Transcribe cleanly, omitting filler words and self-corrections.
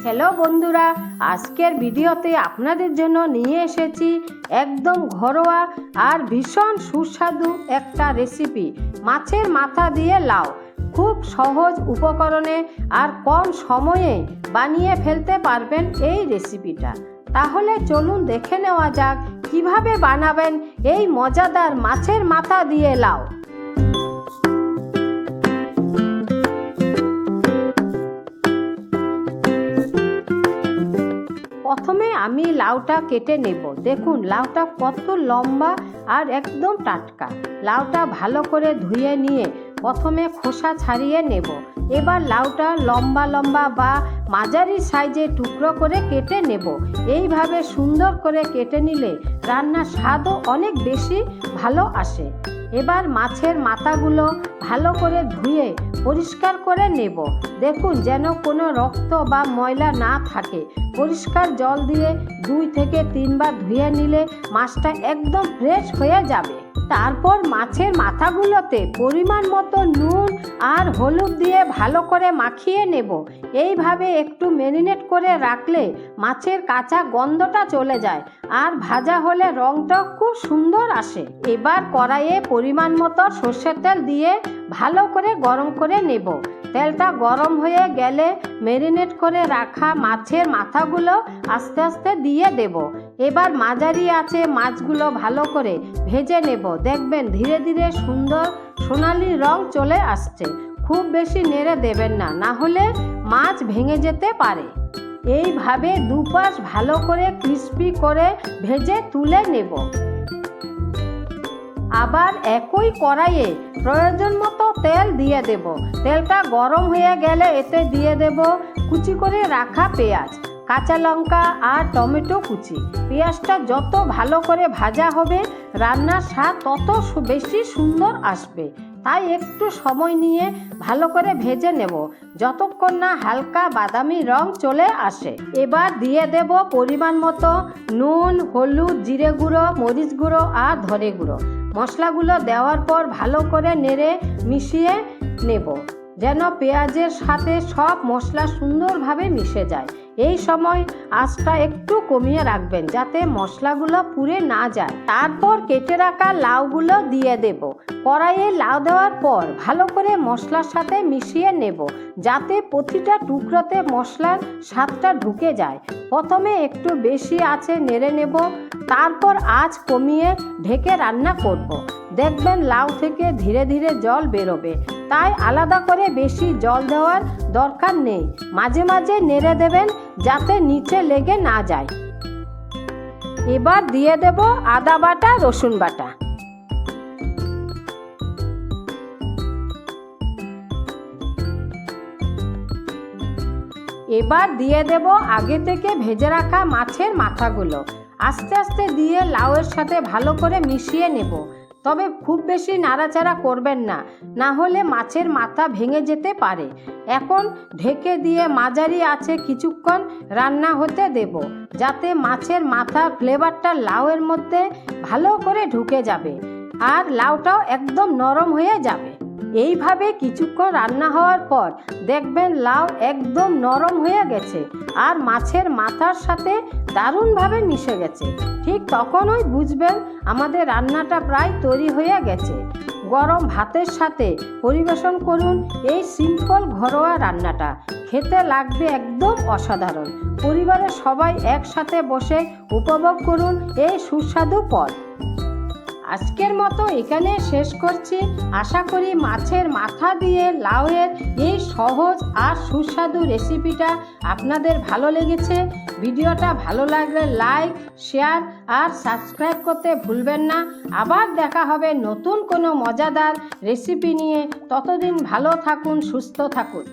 Hello বন্ধুরা, আজকের ভিডিওতে আপনাদের জন্য নিয়ে এসেছি একদম ঘরোয়া আর ভীষণ সুস্বাদু একটা রেসিপি, মাছের মাথা দিয়ে লাউ। খুব সহজ উপকরণে আর কম সময়ে বানিয়ে ফেলতে পারবেন এই রেসিপিটা। তাহলে চলুন দেখে নেওয়া যাক কিভাবে বানাবেন এই মজাদার মাছের মাথা দিয়ে লাউ। প্রথমে আমি লাউটা কেটে নেব। দেখুন লাউটা কত লম্বা আর একদম টাটকা। লাউটা ভালো করে ধুয়ে নিয়ে প্রথমে খোসা ছাড়িয়ে নেব। এবার লাউটা লম্বা লম্বা বা মাঝারি সাইজে টুকরো করে কেটে নেব। এইভাবে সুন্দর করে কেটে নিলে রান্নার স্বাদও অনেক বেশি ভালো আসে। এবার মাছের মাথাগুলো ভালো করে ধুয়ে পরিষ্কার করে নেব। দেখুন যেন কোনো রক্ত বা ময়লা না থাকে। পরিষ্কার জল দিয়ে 2 থেকে 3 বার ধুয়ে নিলে মাছটা একদম ফ্রেশ হয়ে যাবে। তারপর মাছের মাথাগুলোতে পরিমাণ মতো নুন আর হলুদ দিয়ে ভালো করে মাখিয়ে নেব। এইভাবে একটু ম্যারিনেট করে রাখলে মাছের কাঁচা গন্ধটা চলে যায় আর ভাজা হলে রংটা খুব সুন্দর আসে। এবার কড়াইয়ে পরিমাণ মতো সর্ষের তেল দিয়ে ভালো করে গরম করে নেব। তেলটা গরম হয়ে গেলে ম্যারিনেট করে রাখা মাছের মাথাগুলো আস্তে আস্তে দিয়ে দেব। এবার মাঝারি আঁচে মাছগুলো ভালো করে ভেজে নেব। দেখবেন ধীরে ধীরে সুন্দর সোনালি রং চলে আসছে। খুব বেশি নেড়ে দেবেন না, না হলে মাছ ভেঙে যেতে পারে। এইভাবে দুপাশ ভালো করে ক্রিস্পি করে ভেজে তুলে নেব। আবার একই কড়াইয়ে প্রয়োজন মতো তেল দিয়ে দেব। তেলটা গরম হয়ে গেলে এতে দিয়ে দেব কুচি করে রাখা পেঁয়াজ, কাঁচা লঙ্কা আর টমেটো কুচি। পেঁয়াজটা যত ভালো করে ভাজা হবে রান্নার স্বাদ তত বেশি সুন্দর আসবে। তাই একটু সময় নিয়ে ভালো করে ভেজে নেব যতক্ষণ না হালকা বাদামি রং চলে আসে। এবার দিয়ে দেব পরিমাণ মতো নুন, হলুদ, জিরে গুঁড়ো, মরিচ গুঁড়ো আর ধনে গুঁড়ো। মশলাগুলো দেওয়ার পর ভালো করে নেড়ে মিশিয়ে নেব যেন পেঁয়াজের সাথে সব মশলা সুন্দরভাবে মিশে যায়। এই সময় আঁচটা একটু কমিয়ে রাখবেন যাতে মশলাগুলো পুড়ে না যায়। তারপর কেটে রাখা লাউগুলো দিয়ে দেব। কড়াইয়ে লাউ দেওয়ার পর ভালো করে মশলার সাথে মিশিয়ে নেব যাতে প্রতিটা টুকরোতে মশলার স্বাদটা ঢুকে যায়। প্রথমে একটু বেশি আঁচে নেড়ে নেব, তারপর আঁচ কমিয়ে ঢেকে রান্না করব। দেখবেন লাউ থেকে ধীরে ধীরে জল বেরোবে, তাই আলাদা করে বেশি জল দেওয়ার দরকার নেই। মাঝে মাঝে নেড়ে দেবেন যাতে নিচে লেগে না যায়। এবার দিয়ে দেব আদা বাটা, রসুন বাটা। এবার দিয়ে দেব আগে থেকে ভেজে রাখা মাছের মাথাগুলো। আস্তে আস্তে দিয়ে লাউয়ের সাথে ভালো করে মিশিয়ে নেব। তবে খুব বেশি নাড়াচাড়া করবেন না, না হলে মাছের মাথা ভেঙে যেতে পারে। এখন ঢেকে দিয়ে মাঝারি আঁচে কিছুক্ষণ রান্না হতে দেব যাতে মাছের মাথার ফ্লেভারটা লাউয়ের মধ্যে ভালো করে ঢুকে যাবে আর লাউটাও একদম নরম হয়ে যাবে। এইভাবে কিছুক্ষণ রান্না হওয়ার পর দেখবেন লাউ একদম নরম হয়ে গেছে আর মাছের মাথার সাথে দারুণভাবে মিশে গেছে। ঠিক তখনই বুঝবেন আমাদের রান্নাটা প্রায় তৈরি হয়ে গেছে। গরম ভাতের সাথে পরিবেশন করুন এই সিম্পল ঘরোয়া রান্নাটা। খেতে লাগবে একদম অসাধারণ। পরিবারের সবাই একসাথে বসে উপভোগ করুন এই সুস্বাদু পদ। আজকের মতো এখানে শেষ করছি। আশা করি মাছের মাথা দিয়ে লাউয়ের এই সহজ আর সুস্বাদু রেসিপিটা আপনাদের ভালো লেগেছে। ভিডিওটা ভালো লাগলে লাইক, শেয়ার আর সাবস্ক্রাইব করতে ভুলবেন না। আবার দেখা হবে নতুন কোনো মজাদার রেসিপি নিয়ে। ততদিন ভালো থাকুন, সুস্থ থাকুন।